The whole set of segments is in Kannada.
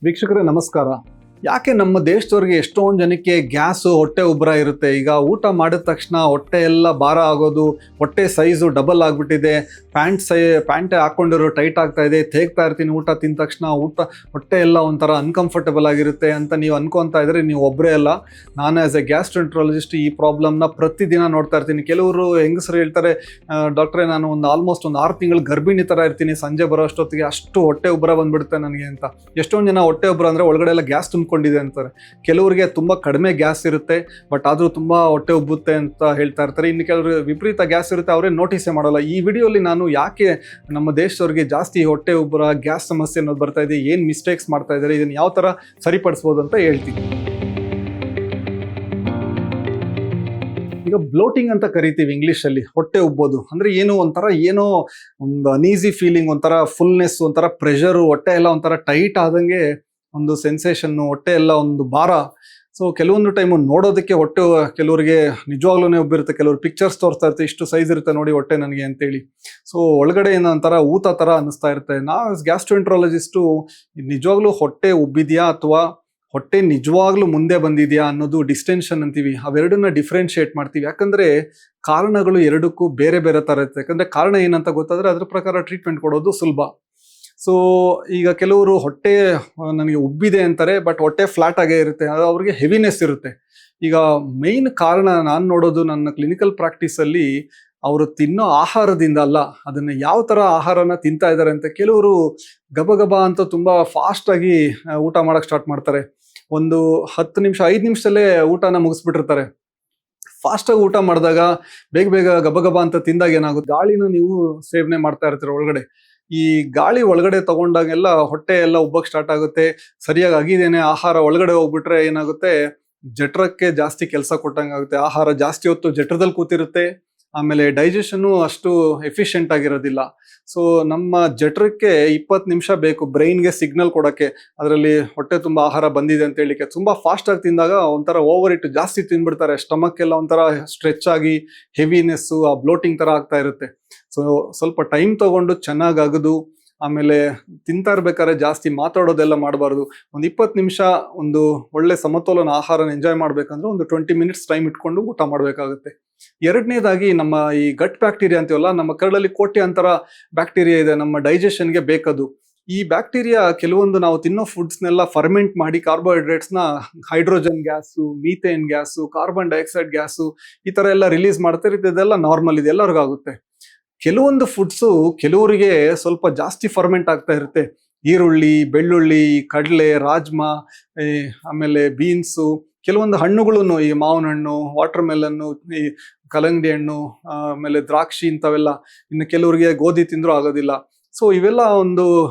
ವೀಕ್ಷಕರೇ ನಮಸ್ಕಾರ. ಯಾಕೆ ನಮ್ಮ ದೇಶದವ್ರಿಗೆ ಎಷ್ಟೊಂದು ಜನಕ್ಕೆ ಗ್ಯಾಸು ಹೊಟ್ಟೆ ಉಬ್ಬರ ಇರುತ್ತೆ. ಈಗ ಊಟ ಮಾಡಿದ ತಕ್ಷಣ ಹೊಟ್ಟೆ ಎಲ್ಲ ಭಾರ ಆಗೋದು, ಹೊಟ್ಟೆ ಸೈಜು ಡಬಲ್ ಆಗಿಬಿಟ್ಟಿದೆ, ಪ್ಯಾಂಟ್ ಹಾಕ್ಕೊಂಡಿರೋ ಟೈಟ್ ಆಗ್ತಾ ಇದೆ, ತೇಗ್ತಾ ಇರ್ತೀನಿ ಊಟ ತಿಂದ ತಕ್ಷಣ, ಹೊಟ್ಟೆ ಎಲ್ಲ ಒಂಥರ ಅನ್ಕಂಫರ್ಟಬಲ್ ಆಗಿರುತ್ತೆ ಅಂತ ನೀವು ಅನ್ಕೊತಾ ಇದ್ರೆ ನೀವು ಒಬ್ಬರೇ ಅಲ್ಲ. ನಾನು ಆ್ಯಸ್ ಎ ಗ್ಯಾಸ್ಟ್ರೆಂಟ್ರಾಲಜಿಸ್ಟ್ ಈ ಪ್ರಾಬ್ಲಮ್ನ ಪ್ರತಿದಿನ ನೋಡ್ತಾ ಇರ್ತೀನಿ. ಕೆಲವರು ಹೆಂಗಸರು ಹೇಳ್ತಾರೆ, ಡಾಕ್ಟ್ರೇ ನಾನು ಆಲ್ಮೋಸ್ಟ್ 6 ತಿಂಗಳು ಗರ್ಭಿಣಿ ಥರ ಇರ್ತೀನಿ, ಸಂಜೆ ಬರೋ ಅಷ್ಟೊತ್ತಿಗೆ ಅಷ್ಟು ಹೊಟ್ಟೆ ಉಬ್ಬರ ಬಂದ್ಬಿಡುತ್ತೆ ನನಗೆ ಅಂತ. ಎಷ್ಟೊಂದು ಜನ ಹೊಟ್ಟೆ ಉಬ್ಬರ ಅಂದರೆ ಒಳಗಡೆ ಎಲ್ಲ ಗ್ಯಾಸ್ ತುಂಬಿಕೊಂಡಿದೆ ಅಂತಾರೆ. ಕೆಲವರಿಗೆ ತುಂಬ ಕಡಿಮೆ ಗ್ಯಾಸ್ ಇರುತ್ತೆ, ಬಟ್ ಆದರೂ ತುಂಬ ಹೊಟ್ಟೆ ಉಬ್ಬುತ್ತೆ ಅಂತ ಹೇಳ್ತಾ ಇರ್ತಾರೆ. ಇನ್ನು ಕೆಲವರು ವಿಪರೀತ ಗ್ಯಾಸ್ ಇರುತ್ತೆ, ಅವರೇ ನೋಟಿಸೇ ಮಾಡಲ್ಲ. ಈ ವಿಡಿಯೋಲಿ ನಾನು ಯಾಕೆ ನಮ್ಮ ದೇಶದವ್ರಿಗೆ ಜಾಸ್ತಿ ಹೊಟ್ಟೆ ಉಬ್ಬರ, ಗ್ಯಾಸ್ ಸಮಸ್ಯೆ ಅನ್ನೋದು ಬರ್ತಾ ಇದೆ, ಏನು ಮಿಸ್ಟೇಕ್ಸ್ ಮಾಡ್ತಾ ಇದ್ದಾರೆ, ಇದನ್ನು ಯಾವ ಥರ ಸರಿಪಡಿಸ್ಬೋದು ಅಂತ ಹೇಳ್ತೀನಿ. ಈಗ ಬ್ಲೋಟಿಂಗ್ ಅಂತ ಕರಿತೀವಿ ಇಂಗ್ಲೀಷಲ್ಲಿ. ಹೊಟ್ಟೆ ಉಬ್ಬೋದು ಅಂದರೆ ಏನೋ ಒಂದು ಅನೀಸಿ ಫೀಲಿಂಗ್, ಒಂಥರ ಫುಲ್ನೆಸ್, ಒಂಥರ ಪ್ರೆಷರು, ಹೊಟ್ಟೆ ಎಲ್ಲ ಒಂಥರ ಟೈಟ್ ಆದಂಗೆ ಒಂದು ಸೆನ್ಸೇಷನ್ನು, ಹೊಟ್ಟೆ ಎಲ್ಲ ಒಂದು ಭಾರ. ಸೊ ಕೆಲವೊಂದು ಟೈಮು ನೋಡೋದಕ್ಕೆ ಹೊಟ್ಟೆ ಕೆಲವರಿಗೆ ನಿಜವಾಗ್ಲೂ ಉಬ್ಬಿರುತ್ತೆ. ಕೆಲವರು ಪಿಕ್ಚರ್ಸ್ ತೋರಿಸ್ತಾ ಇರ್ತಾರೆ, ಇಷ್ಟು ಸೈಜ್ ಇರುತ್ತೆ ನೋಡಿ ಹೊಟ್ಟೆ ನನಗೆ ಅಂತೇಳಿ. ಸೊ ಒಳಗಡೆ ಏನೋ ಒಂಥರ ಊತ ಥರ ಅನ್ನಿಸ್ತಾ ಇರುತ್ತೆ. ನಾವು ಗ್ಯಾಸ್ಟ್ರೋಎಂಟ್ರಾಲಜಿಸ್ಟು ನಿಜವಾಗ್ಲೂ ಹೊಟ್ಟೆ ಉಬ್ಬಿದೆಯಾ ಅಥವಾ ಹೊಟ್ಟೆ ನಿಜವಾಗ್ಲೂ ಮುಂದೆ ಬಂದಿದೆಯಾ ಅನ್ನೋದು ಡಿಸ್ಟೆನ್ಷನ್ ಅಂತೀವಿ, ಅವೆರಡನ್ನ ಡಿಫ್ರೆನ್ಶಿಯೇಟ್ ಮಾಡ್ತೀವಿ. ಯಾಕಂದರೆ ಕಾರಣಗಳು ಎರಡಕ್ಕೂ ಬೇರೆ ಬೇರೆ ಥರ ಇರುತ್ತೆ. ಯಾಕಂದರೆ ಕಾರಣ ಏನಂತ ಗೊತ್ತಾದರೆ ಅದ್ರ ಪ್ರಕಾರ ಟ್ರೀಟ್ಮೆಂಟ್ ಕೊಡೋದು ಸುಲಭ. ಸೊ ಈಗ ಕೆಲವರು ಹೊಟ್ಟೆ ನನಗೆ ಉಬ್ಬಿದೆ ಅಂತಾರೆ, ಬಟ್ ಹೊಟ್ಟೆ ಫ್ಲಾಟ್ ಆಗೇ ಇರುತ್ತೆ, ಅದು ಅವ್ರಿಗೆ ಹೆವಿನೆಸ್ ಇರುತ್ತೆ. ಈಗ ಮೇಯ್ನ್ ಕಾರಣ ನಾನು ನೋಡೋದು ನನ್ನ ಕ್ಲಿನಿಕಲ್ ಪ್ರಾಕ್ಟೀಸಲ್ಲಿ ಅವರು ತಿನ್ನೋ ಆಹಾರದಿಂದ ಅಲ್ಲ, ಅದನ್ನು ಯಾವ ಥರ ಆಹಾರನ ತಿಂತಾ ಇದ್ದಾರೆ ಅಂತ. ಕೆಲವರು ಗಬಗಬ ಅಂತ ತುಂಬ ಫಾಸ್ಟಾಗಿ ಊಟ ಮಾಡೋಕ್ಕೆ ಸ್ಟಾರ್ಟ್ ಮಾಡ್ತಾರೆ. ಒಂದು 10 ನಿಮಿಷ 5 ನಿಮಿಷದಲ್ಲೇ ಊಟನ ಮುಗಿಸ್ಬಿಟ್ಟಿರ್ತಾರೆ. ಫಾಸ್ಟಾಗಿ ಊಟ ಮಾಡಿದಾಗ ಬೇಗ ಗಬಗಬ ಅಂತ ತಿಂದಾಗ ಏನಾಗುತ್ತೆ, ಗಾಳಿನ ನೀವು ಸೇವನೆ ಮಾಡ್ತಾ ಇರ್ತೀರ ಒಳಗಡೆ. ಈ ಗಾಳಿ ಒಳಗಡೆ ತಗೊಂಡಾಗೆಲ್ಲ ಹೊಟ್ಟೆ ಎಲ್ಲ ಉಬ್ಬಕ್ಕೆ ಸ್ಟಾರ್ಟ್ ಆಗುತ್ತೆ. ಸರಿಯಾಗಿ ಆಗಿದ್ದೇನೆ ಆಹಾರ ಒಳಗಡೆ ಹೋಗ್ಬಿಟ್ರೆ ಏನಾಗುತ್ತೆ, ಜಠರಕ್ಕೆ ಜಾಸ್ತಿ ಕೆಲಸ ಕೊಟ್ಟಂಗೆ ಆಗುತ್ತೆ. ಆಹಾರ ಜಾಸ್ತಿ ಹೊತ್ತು ಜಠರದಲ್ಲಿ ಕೂತಿರುತ್ತೆ, ಆಮೇಲೆ ಡೈಜೆಷನ್ನು ಅಷ್ಟು ಎಫಿಷಿಯೆಂಟ್ ಆಗಿರೋದಿಲ್ಲ. ಸೊ ನಮ್ಮ ಜಠರಕ್ಕೆ 20 ನಿಮಿಷ ಬೇಕು ಬ್ರೈನ್ಗೆ ಸಿಗ್ನಲ್ ಕೊಡೋಕ್ಕೆ, ಅದರಲ್ಲಿ ಹೊಟ್ಟೆ ತುಂಬ ಆಹಾರ ಬಂದಿದೆ ಅಂತ ಹೇಳಿಕ್ಕೆ. ತುಂಬ ಫಾಸ್ಟಾಗಿ ತಿಂದಾಗ ಒಂಥರ ಓವರ್ ಇಟ್ ಜಾಸ್ತಿ ತಿಂದ್ಬಿಡ್ತಾರೆ, ಸ್ಟಮಕ್ ಎಲ್ಲ ಒಂಥರ ಸ್ಟ್ರೆಚ್ ಆಗಿ ಹೆವಿನೆಸ್ಸು, ಆ ಬ್ಲೋಟಿಂಗ್ ಥರ ಆಗ್ತಾ ಇರುತ್ತೆ. ಸೊ ಸ್ವಲ್ಪ ಟೈಮ್ ತೊಗೊಂಡು ಚೆನ್ನಾಗಿ ಅಗದು, ಆಮೇಲೆ ತಿಂತಾ ಇರ್ಬೇಕಾದ್ರೆ ಜಾಸ್ತಿ ಮಾತಾಡೋದೆಲ್ಲ ಮಾಡಬಾರ್ದು. ಒಂದು 20 ನಿಮಿಷ ಒಂದು ಒಳ್ಳೆ ಸಮತೋಲನ ಆಹಾರನ ಎಂಜಾಯ್ ಮಾಡಬೇಕಂದ್ರೆ ಒಂದು 20 ಮಿನಿಟ್ಸ್ ಟೈಮ್ ಇಟ್ಕೊಂಡು ಊಟ ಮಾಡಬೇಕಾಗುತ್ತೆ. ಎರಡನೇದಾಗಿ ನಮ್ಮ ಈ ಗಟ್ ಬ್ಯಾಕ್ಟೀರಿಯಾ ಅಂತೀವಲ್ಲ, ನಮ್ಮ ಕರಳಲ್ಲಿ ಕೋಟ್ಯಾಂತರ ಬ್ಯಾಕ್ಟೀರಿಯಾ ಇದೆ, ನಮ್ಮ ಡೈಜೆಷನ್ಗೆ ಬೇಕದು. ಈ ಬ್ಯಾಕ್ಟೀರಿಯಾ ಕೆಲವೊಂದು ನಾವು ತಿನ್ನೋ ಫುಡ್ಸ್ನೆಲ್ಲ ಫರ್ಮೆಂಟ್ ಮಾಡಿ ಕಾರ್ಬೋಹೈಡ್ರೇಟ್ಸ್ನ hydrogen gas, methane gas, carbon dioxide gas ಈ ಥರ ಎಲ್ಲ ರಿಲೀಸ್ ಮಾಡ್ತಾರೆ. ಇದೆಲ್ಲ ನಾರ್ಮಲ್, ಇದೆ, ಎಲ್ಲರಿಗೂ ಆಗುತ್ತೆ. ಕೆಲವೊಂದು ಫುಡ್ಸು ಕೆಲವರಿಗೆ ಸ್ವಲ್ಪ ಜಾಸ್ತಿ ಫರ್ಮೆಂಟ್ ಆಗ್ತಾ ಇರುತ್ತೆ. ಈರುಳ್ಳಿ, ಬೆಳ್ಳುಳ್ಳಿ, ಕಡಲೆ, ರಾಜ್ಮಾ, ಆಮೇಲೆ ಬೀನ್ಸು, ಕೆಲವೊಂದು ಹಣ್ಣುಗಳು, ಈ ಮಾವಿನ ಹಣ್ಣು, ವಾಟರ್ ಮೆಲನ್ನು, ಈ ಕಲ್ಲಂಗಡಿ ಹಣ್ಣು, ಆಮೇಲೆ ದ್ರಾಕ್ಷಿ, ಇಂಥವೆಲ್ಲ. ಇನ್ನು ಕೆಲವರಿಗೆ ಗೋಧಿ ತಿಂದರೂ ಆಗೋದಿಲ್ಲ. ಸೊ ಇವೆಲ್ಲ ಒಂದು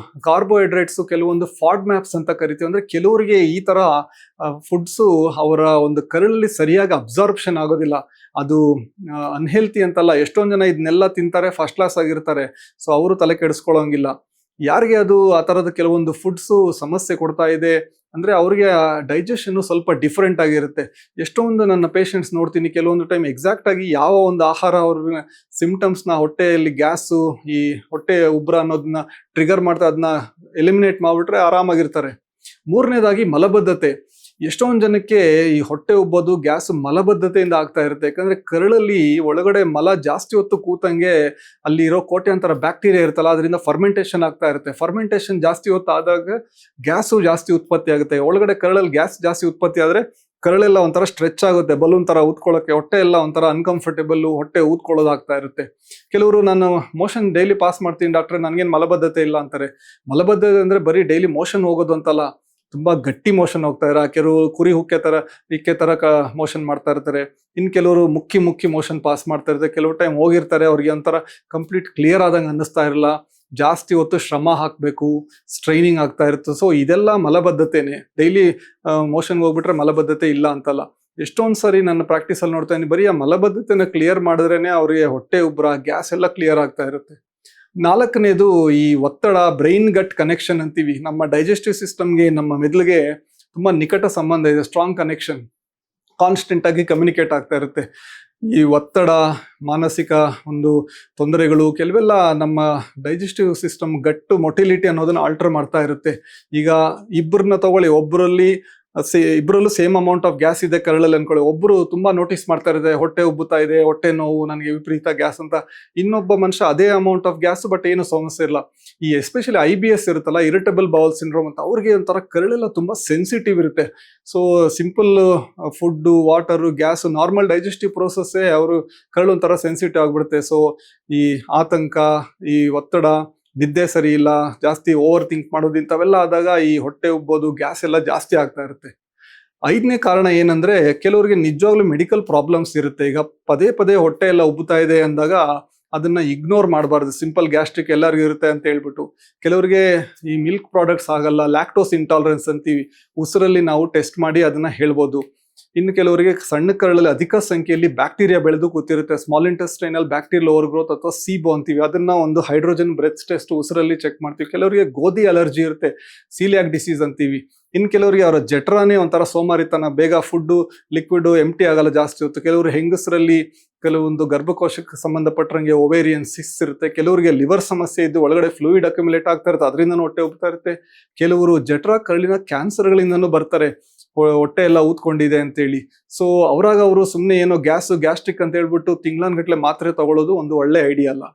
ಕಾರ್ಬೋಹೈಡ್ರೇಟ್ಸು, ಕೆಲವೊಂದು ಫಾಡ್ ಮ್ಯಾಪ್ಸ್ ಅಂತ ಕರಿತೀವಿ. ಅಂದರೆ ಕೆಲವರಿಗೆ ಈ ಥರ ಫುಡ್ಸು ಅವರ ಒಂದು ಕರಳಲ್ಲಿ ಸರಿಯಾಗಿ ಅಬ್ಸಾರ್ಪ್ಷನ್ ಆಗೋದಿಲ್ಲ. ಅದು ಅನ್ಹೆಲ್ತಿ ಅಂತಲ್ಲ, ಎಷ್ಟೊಂದು ಜನ ಇದನ್ನೆಲ್ಲ ತಿಂತಾರೆ, ಫಸ್ಟ್ ಕ್ಲಾಸ್ ಆಗಿರ್ತಾರೆ. ಸೊ ಅವರು ತಲೆ ಕೆಡಿಸ್ಕೊಳ್ಳೋಂಗಿಲ್ಲ. ಯಾರಿಗೆ ಅದು ಆ ಥರದ ಕೆಲವೊಂದು ಫುಡ್ಸು ಸಮಸ್ಯೆ ಕೊಡ್ತಾ ಇದೆ ಅಂದರೆ ಅವ್ರಿಗೆ ಡೈಜೆಷನ್ನು ಸ್ವಲ್ಪ ಡಿಫ್ರೆಂಟ್ ಆಗಿರುತ್ತೆ. ಎಷ್ಟೊಂದು ನನ್ನ ಪೇಷಂಟ್ಸ್ ನೋಡ್ತೀನಿ, ಕೆಲವೊಂದು ಟೈಮ್ ಎಕ್ಸಾಕ್ಟಾಗಿ ಯಾವ ಒಂದು ಆಹಾರ ಅವ್ರ ಸಿಮ್ಟಮ್ಸ್ನ, ಹೊಟ್ಟೆಯಲ್ಲಿ ಗ್ಯಾಸು, ಈ ಹೊಟ್ಟೆ ಉಬ್ಬರ ಅನ್ನೋದನ್ನ ಟ್ರಿಗರ್ ಮಾಡ್ತಾ ಅದನ್ನ ಎಲಿಮಿನೇಟ್ ಮಾಡಿಬಿಟ್ರೆ ಆರಾಮಾಗಿರ್ತಾರೆ. ಮೂರನೇದಾಗಿ ಮಲಬದ್ಧತೆ. ಎಷ್ಟೊಂದು ಜನಕ್ಕೆ ಈ ಹೊಟ್ಟೆ ಉಬ್ಬೋದು, ಗ್ಯಾಸ್ ಮಲಬದ್ಧತೆಯಿಂದ ಆಗ್ತಾ ಇರುತ್ತೆ. ಯಾಕಂದರೆ ಕರಳಲ್ಲಿ ಒಳಗಡೆ ಮಲ ಜಾಸ್ತಿ ಹೊತ್ತು ಕೂತಂಗೆ ಅಲ್ಲಿರೋ ಕೋಟ್ಯಾಂತರ ಬ್ಯಾಕ್ಟೀರಿಯಾ ಇರುತ್ತಲ್ಲ, ಅದರಿಂದ ಫರ್ಮೆಂಟೇಷನ್ ಆಗ್ತಾ ಇರುತ್ತೆ. ಫರ್ಮೆಂಟೇಷನ್ ಜಾಸ್ತಿ ಹೊತ್ತು ಆದಾಗ ಗ್ಯಾಸು ಜಾಸ್ತಿ ಉತ್ಪತ್ತಿ ಆಗುತ್ತೆ. ಒಳಗಡೆ ಕರಳಲ್ಲಿ ಗ್ಯಾಸ್ ಜಾಸ್ತಿ ಉತ್ಪತ್ತಿ ಆದರೆ ಕರಳೆಲ್ಲ ಒಂಥರ ಸ್ಟ್ರೆಚ್ ಆಗುತ್ತೆ, ಬಲೂನ್ ಥರ ಊದ್ಕೊಳ್ಳೋಕ್ಕೆ. ಹೊಟ್ಟೆ ಎಲ್ಲ ಒಂಥರ ಅನ್ಕಂಫರ್ಟೇಬಲ್ಲು, ಹೊಟ್ಟೆ ಊದ್ಕೊಳ್ಳೋದಾಗ್ತಾ ಇರುತ್ತೆ. ಕೆಲವರು ನಾನು ಮೋಷನ್ ಡೈಲಿ ಪಾಸ್ ಮಾಡ್ತೀನಿ ಡಾಕ್ಟ್ರೆ, ನನಗೇನು ಮಲಬದ್ಧತೆ ಇಲ್ಲ ಅಂತಾರೆ. ಮಲಬದ್ಧತೆ ಅಂದರೆ ಬರೀ ಡೈಲಿ ಮೋಷನ್ ಹೋಗೋದು ಅಂತಲ್ಲ, ತುಂಬ ಗಟ್ಟಿ ಮೋಷನ್ ಹೋಗ್ತಾ ಇದ್ದಾರೆ. ಕೆಲವರು ಕುರಿ ಇಕ್ಕೆ ಥರ ಮೋಷನ್ ಮಾಡ್ತಾ ಇರ್ತಾರೆ. ಇನ್ನು ಕೆಲವರು ಮುಕ್ಕಿ ಮೋಷನ್ ಪಾಸ್ ಮಾಡ್ತಾ ಇರ್ತಾರೆ. ಕೆಲವು ಟೈಮ್ ಹೋಗಿರ್ತಾರೆ, ಅವ್ರಿಗೆ ಒಂಥರ ಕಂಪ್ಲೀಟ್ ಕ್ಲಿಯರ್ ಆದಂಗೆ ಅನ್ನಿಸ್ತಾ ಇರಲ್ಲ, ಜಾಸ್ತಿ ಹೊತ್ತು ಶ್ರಮ ಹಾಕಬೇಕು, ಸ್ಟ್ರೈನಿಂಗ್ ಆಗ್ತಾ ಇರುತ್ತೆ. ಸೊ ಇದೆಲ್ಲ ಮಲಬದ್ಧತೆನೇ. ಡೈಲಿ ಮೋಷನ್ಗೆ ಹೋಗ್ಬಿಟ್ರೆ ಮಲಬದ್ಧತೆ ಇಲ್ಲ ಅಂತಲ್ಲ. ಎಷ್ಟೊಂದು ಸರಿ ನನ್ನ ಪ್ರಾಕ್ಟೀಸಲ್ಲಿ ನೋಡ್ತಾ ಇದ್ದೀನಿ, ಬರೀ ಆ ಮಲಬದ್ಧತೆನ ಕ್ಲಿಯರ್ ಮಾಡಿದ್ರೇ ಅವರಿಗೆ ಹೊಟ್ಟೆ ಉಬ್ಬರ, ಗ್ಯಾಸ್ ಎಲ್ಲ ಕ್ಲಿಯರ್ ಆಗ್ತಾ ಇರುತ್ತೆ. 4ನೇದು ಈ ಒತ್ತಡ, ಬ್ರೈನ್ ಗಟ್ ಕನೆಕ್ಷನ್ ಅಂತೀವಿ. ನಮ್ಮ ಡೈಜೆಸ್ಟಿವ್ ಸಿಸ್ಟಮ್ಗೆ, ನಮ್ಮ ಮೆದುಳಿಗೆ ತುಂಬ ನಿಕಟ ಸಂಬಂಧ ಇದೆ, ಸ್ಟ್ರಾಂಗ್ ಕನೆಕ್ಷನ್. ಕಾನ್ಸ್ಟೆಂಟ್ ಆಗಿ ಕಮ್ಯುನಿಕೇಟ್ ಆಗ್ತಾ ಇರುತ್ತೆ. ಈ ಒತ್ತಡ, ಮಾನಸಿಕ ಒಂದು ತೊಂದರೆಗಳು ಕೆಲವೆಲ್ಲ ನಮ್ಮ ಡೈಜೆಸ್ಟಿವ್ ಸಿಸ್ಟಮ್ ಗಟ್ಟು ಮೊಟಿಲಿಟಿ ಅನ್ನೋದನ್ನ ಆಲ್ಟರ್ ಮಾಡ್ತಾ ಇರುತ್ತೆ. ಈಗ ಇಬ್ಬರನ್ನ ತಗೊಳ್ಳಿ, ಇಬ್ಬರಲ್ಲೂ ಸೇಮ್ ಅಮೌಂಟ್ ಆಫ್ ಗ್ಯಾಸ್ ಇದೆ ಕರಳಲ್ಲಿ ಅನ್ಕೊಳ್ಳಿ. ಒಬ್ರು ತುಂಬಾ ನೋಟಿಸ್ ಮಾಡ್ತಾ ಇರುತ್ತೆ, ಹೊಟ್ಟೆ ಉಬ್ಬುತ್ತಾ ಇದೆ, ಹೊಟ್ಟೆ ನೋವು, ನನಗೆ ವಿಪರೀತ ಗ್ಯಾಸ್ ಅಂತ. ಇನ್ನೊಬ್ಬ ಮನುಷ್ಯ ಅದೇ ಅಮೌಂಟ್ ಆಫ್ ಗ್ಯಾಸ್ ಬಟ್ ಏನು ಸಮಸ್ಯೆ ಇಲ್ಲ. ಈ ಎಸ್ಪೆಷಲಿ IBS ಇರುತ್ತಲ್ಲ, ಇರಿಟಬಲ್ ಬೌಲ್ ಸಿಂಡ್ರೋಮ್ ಅಂತ, ಅವ್ರಿಗೆ ಒಂಥರ ಕರಳೆಲ್ಲ ತುಂಬಾ ಸೆನ್ಸಿಟಿವ್ ಇರುತ್ತೆ. So simple food, water, gas, normal digestive ಪ್ರೋಸೆಸ್ಸೇ ಅವರು ಕರಳು ಒಂಥರ ಸೆನ್ಸಿಟಿವ್ ಆಗ್ಬಿಡುತ್ತೆ. ಸೊ ಈ ಆತಂಕ, ಈ ಒತ್ತಡ, ನಿದ್ದೆ ಸರಿ ಇಲ್ಲ, ಜಾಸ್ತಿ ಓವರ್ ಥಿಂಕ್ ಮಾಡೋದು, ಇಂಥವೆಲ್ಲ ಆದಾಗ ಈ ಹೊಟ್ಟೆ ಉಬ್ಬೋದು, ಗ್ಯಾಸ್ ಎಲ್ಲ ಜಾಸ್ತಿ ಆಗ್ತಾ ಇರುತ್ತೆ. 5ನೇ ಕಾರಣ ಏನಂದ್ರೆ, ಕೆಲವರಿಗೆ ನಿಜವಾಗ್ಲೂ ಮೆಡಿಕಲ್ ಪ್ರಾಬ್ಲಮ್ಸ್ ಇರುತ್ತೆ. ಈಗ ಪದೇ ಪದೇ ಹೊಟ್ಟೆ ಎಲ್ಲ ಉಬ್ಬುತ್ತಾ ಇದೆ ಅಂದಾಗ ಅದನ್ನ ಇಗ್ನೋರ್ ಮಾಡಬಾರ್ದು. ಸಿಂಪಲ್ ಗ್ಯಾಸ್ಟ್ರಿಕ್ ಎಲ್ಲರಿಗೂ ಇರುತ್ತೆ ಅಂತ ಹೇಳ್ಬಿಟ್ಟು. ಕೆಲವರಿಗೆ ಈ ಮಿಲ್ಕ್ ಪ್ರಾಡಕ್ಟ್ಸ್ ಆಗಲ್ಲ, ಲ್ಯಾಕ್ಟೋಸ್ ಇಂಟಾಲರೆನ್ಸ್ ಅಂತೀವಿ, ಉಸಿರಲ್ಲಿ ನಾವು ಟೆಸ್ಟ್ ಮಾಡಿ ಅದನ್ನ ಹೇಳ್ಬೋದು. ಇನ್ನು ಕೆಲವರಿಗೆ ಸಣ್ಣ ಕರಳಲ್ಲಿ ಅಧಿಕ ಸಂಖ್ಯೆಯಲ್ಲಿ ಬ್ಯಾಕ್ಟೀರಿಯಾ ಬೆಳೆದು ಕೂತಿರುತ್ತೆ, small intestinal bacterial over growth ಅಥವಾ SIBO ಅಂತೀವಿ. ಅದನ್ನ ಒಂದು ಹೈಡ್ರೋಜನ್ ಬ್ರೆತ್ ಟೆಸ್ಟ್ ಉಸಿರಲ್ಲಿ ಚೆಕ್ ಮಾಡ್ತೀವಿ. ಕೆಲವರಿಗೆ ಗೋಧಿ ಅಲರ್ಜಿ ಇರುತ್ತೆ, ಸೀಲಿಯಾಕ್ ಡಿಸೀಸ್ ಅಂತೀವಿ. ಇನ್ನು ಕೆಲವರಿಗೆ ಅವರ ಜಠರಾನೇ ಒಂಥರ ಸೋಮಾರಿತನ, ಬೇಗ ಫುಡ್ಡು ಲಿಕ್ವಿಡ್ ಎಂಟಿ ಆಗಲ್ಲ, ಜಾಸ್ತಿ ಹೊತ್ತು. ಕೆಲವರು ಹೆಂಗಸರಲ್ಲಿ ಕೆಲವೊಂದು ಗರ್ಭಕೋಶಕ್ಕೆ ಸಂಬಂಧಪಟ್ಟಂಗೆ ಒವೇರಿಯನ್ ಸಿಸ್ಟ್ ಇರುತ್ತೆ. ಕೆಲವರಿಗೆ ಲಿವರ್ ಸಮಸ್ಯೆ ಇದ್ದು ಒಳಗಡೆ ಫ್ಲೂಯಿಡ್ ಅಕ್ಯುಮುಲೇಟ್ ಆಗ್ತಾ ಇರುತ್ತೆ, ಅದರಿಂದ ಹೊಟ್ಟೆ ಉಬ್ತಾ ಇರುತ್ತೆ. ಕೆಲವರು ಜಠರ ಕರಳಿನ ಕ್ಯಾನ್ಸರ್ಗಳಿಂದನೂ ಬರ್ತಾರೆ, ಹೊಟ್ಟೆ ಎಲ್ಲ ಊದ್ಕೊಂಡಿದೆ ಅಂತೇಳಿ. ಸೊ ಅವರು ಸುಮ್ಮನೆ ಏನೋ ಗ್ಯಾಸ್ಟ್ರಿಕ್ ಅಂತ ಹೇಳ್ಬಿಟ್ಟು ತಿಂಗಳನ್ಗಟ್ಲೆ ಮಾತ್ರೆ ತಗೊಳ್ಳೋದು ಒಂದು ಒಳ್ಳೆ ಐಡಿಯಾ ಅಲ್ಲ.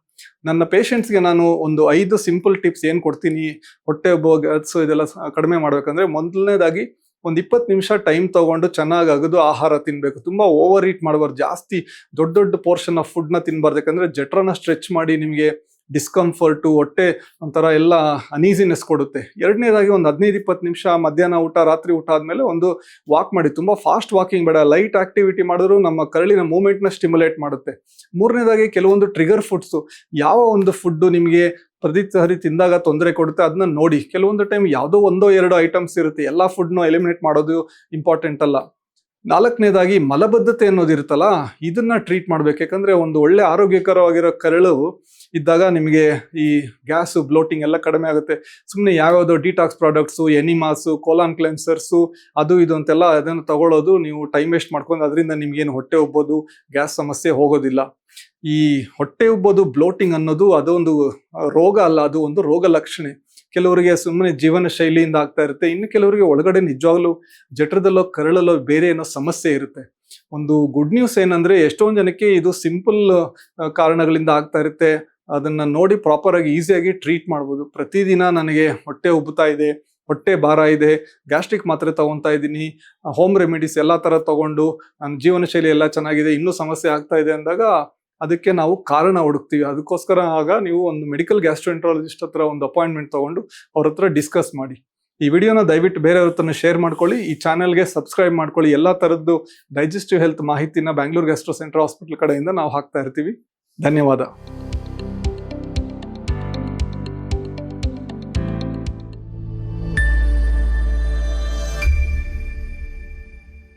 ನನ್ನ ಪೇಷಂಟ್ಸ್ಗೆ ನಾನು ಒಂದು 5 ಸಿಂಪಲ್ ಟಿಪ್ಸ್ ಏನು ಕೊಡ್ತೀನಿ ಹೊಟ್ಟೆ ಗ್ಯಾಸ್ ಇದೆಲ್ಲ ಕಡಿಮೆ ಮಾಡ್ಬೇಕಂದ್ರೆ, ಮೊದಲನೇದಾಗಿ ಒಂದು 20 ನಿಮಿಷ ಟೈಮ್ ತಗೊಂಡು ಚೆನ್ನಾಗಿ ಅಗದು ಆಹಾರ ತಿನ್ಬೇಕು. ತುಂಬಾ ಓವರ್ ಈಟ್ ಮಾಡಬಾರ್ದು, ಜಾಸ್ತಿ ದೊಡ್ಡ ಪೋರ್ಷನ್ ಆಫ್ ಫುಡ್ನ ತಿನ್ಬಾರ್ದು. ಯಾಕಂದ್ರೆ ಜಠರನ ಸ್ಟ್ರೆಚ್ ಮಾಡಿ ನಿಮಗೆ ಡಿಸ್ಕಂಫರ್ಟು, ಹೊಟ್ಟೆ ಒಂಥರ ಎಲ್ಲ ಅನೀಸಿನೆಸ್ ಕೊಡುತ್ತೆ. 2ನೇದಾಗಿ ಒಂದು 15-20 ನಿಮಿಷ ಮಧ್ಯಾಹ್ನ ಊಟ, ರಾತ್ರಿ ಊಟ ಆದ್ಮೇಲೆ ಒಂದು ವಾಕ್ ಮಾಡಿ. ತುಂಬಾ ಫಾಸ್ಟ್ ವಾಕಿಂಗ್ ಬೇಡ, ಲೈಟ್ ಆಕ್ಟಿವಿಟಿ ಮಾಡಿದ್ರು ನಮ್ಮ ಕರಳಿನ ಮೂವ್ಮೆಂಟ್ನ ಸ್ಟಿಮ್ಯುಲೇಟ್ ಮಾಡುತ್ತೆ. 3ನೇದಾಗಿ ಕೆಲವೊಂದು ಟ್ರಿಗರ್ ಫುಡ್ಸು, ಯಾವ ಒಂದು ಫುಡ್ ನಿಮಗೆ ಪ್ರತಿ ತಿಂದಾಗ ತೊಂದರೆ ಕೊಡುತ್ತೆ ಅದನ್ನ ನೋಡಿ. ಕೆಲವೊಂದು ಟೈಮ್ ಯಾವುದೋ 1-2 ಐಟಮ್ಸ್ ಇರುತ್ತೆ, ಎಲ್ಲ ಫುಡ್ನು ಎಲಿಮಿನೇಟ್ ಮಾಡೋದು ಇಂಪಾರ್ಟೆಂಟ್ ಅಲ್ಲ. 4ನೇದಾಗಿ ಮಲಬದ್ಧತೆ ಅನ್ನೋದಿರುತ್ತಲ್ಲ, ಇದನ್ನ ಟ್ರೀಟ್ ಮಾಡ್ಬೇಕು. ಯಾಕಂದ್ರೆ ಒಂದು ಒಳ್ಳೆ ಆರೋಗ್ಯಕರವಾಗಿರೋ ಕರಳು ಇದ್ದಾಗ ನಿಮಗೆ ಈ ಗ್ಯಾಸು, ಬ್ಲೋಟಿಂಗ್ ಎಲ್ಲ ಕಡಿಮೆ ಆಗುತ್ತೆ. ಸುಮ್ಮನೆ ಯಾವ್ಯಾವುದೋ ಡಿಟಾಕ್ಸ್ ಪ್ರಾಡಕ್ಟ್ಸು, ಎನಿಮಾಸು, ಕೋಲಾನ್ ಕ್ಲೆನ್ಸರ್ಸು, ಅದು ಇದು ಅಂತೆಲ್ಲ ಅದನ್ನು ತಗೊಳ್ಳೋದು, ನೀವು ಟೈಮ್ ವೇಸ್ಟ್ ಮಾಡ್ಕೊಂಡು ಅದರಿಂದ ನಿಮ್ಗೇನು ಹೊಟ್ಟೆ ಉಬ್ಬೋದು, ಗ್ಯಾಸ್ ಸಮಸ್ಯೆ ಹೋಗೋದಿಲ್ಲ. ಈ ಹೊಟ್ಟೆ ಉಬ್ಬೋದು, ಬ್ಲೋಟಿಂಗ್ ಅನ್ನೋದು ಅದೊಂದು ರೋಗ ಅಲ್ಲ, ಅದು ಒಂದು ರೋಗ ಲಕ್ಷಣೆ. ಕೆಲವರಿಗೆ ಸುಮ್ಮನೆ ಜೀವನ ಶೈಲಿಯಿಂದ ಆಗ್ತಾ ಇರುತ್ತೆ, ಇನ್ನು ಕೆಲವರಿಗೆ ಒಳಗಡೆ ನಿಜವಾಗ್ಲೂ ಜಠರದಲ್ಲೋ ಕರಳಲ್ಲೋ ಬೇರೆ ಏನೋ ಸಮಸ್ಯೆ ಇರುತ್ತೆ. ಒಂದು ಗುಡ್ ನ್ಯೂಸ್ ಏನಂದ್ರೆ, ಎಷ್ಟೊಂದು ಜನಕ್ಕೆ ಇದು ಸಿಂಪಲ್ ಕಾರಣಗಳಿಂದ ಆಗ್ತಾ ಇರುತ್ತೆ. ಅದನ್ನ ನೋಡಿ ಪ್ರಾಪರ್ ಆಗಿ ಈಸಿಯಾಗಿ ಟ್ರೀಟ್ ಮಾಡ್ಬೋದು. ಪ್ರತಿದಿನ ನನಗೆ ಹೊಟ್ಟೆ ಉಬ್ಬುತ್ತಾ ಇದೆ, ಹೊಟ್ಟೆ ಭಾರ ಇದೆ, ಗ್ಯಾಸ್ಟ್ರಿಕ್ ಮಾತ್ರೆ ತಗೊತಾ ಇದ್ದೀನಿ, ಹೋಮ್ ರೆಮಿಡೀಸ್ ಎಲ್ಲ ತರ ತಗೊಂಡು ನನ್ನ ಜೀವನ ಶೈಲಿ ಎಲ್ಲ ಚೆನ್ನಾಗಿದೆ, ಇನ್ನೂ ಸಮಸ್ಯೆ ಆಗ್ತಾ ಇದೆ ಅಂದಾಗ ಅದಕ್ಕೆ ನಾವು ಕಾರಣ ಹುಡುಕ್ತೀವಿ. ಅದಕ್ಕೋಸ್ಕರ ಆಗ ನೀವು ಒಂದು ಮೆಡಿಕಲ್ ಗ್ಯಾಸ್ಟ್ರೋಎಂಟ್ರಾಲಜಿಸ್ಟ್ ಹತ್ರ ಒಂದು ಅಪಾಯಿಂಟ್ಮೆಂಟ್ ತಗೊಂಡು ಅವ್ರ ಹತ್ರ ಡಿಸ್ಕಸ್ ಮಾಡಿ. ಈ ವಿಡಿಯೋನ ದಯವಿಟ್ಟು ಬೇರೆಯವ್ರ ಹತ್ರ ಶೇರ್ ಮಾಡ್ಕೊಳ್ಳಿ. ಈ ಚಾನೆಲ್ಗೆ ಸಬ್ಸ್ಕ್ರೈಬ್ ಮಾಡ್ಕೊಳ್ಳಿ. ಎಲ್ಲ ತರದ್ದು ಡೈಜೆಸ್ಟಿವ್ ಹೆಲ್ತ್ ಮಾಹಿತಿನ ಬ್ಯಾಂಗ್ಳೂರ್ ಗ್ಯಾಸ್ಟ್ರೋ ಸೆಂಟರ್ ಹಾಸ್ಪಿಟಲ್ ಕಡೆಯಿಂದ ನಾವು ಹಾಕ್ತಾ ಇರ್ತೀವಿ. ಧನ್ಯವಾದ.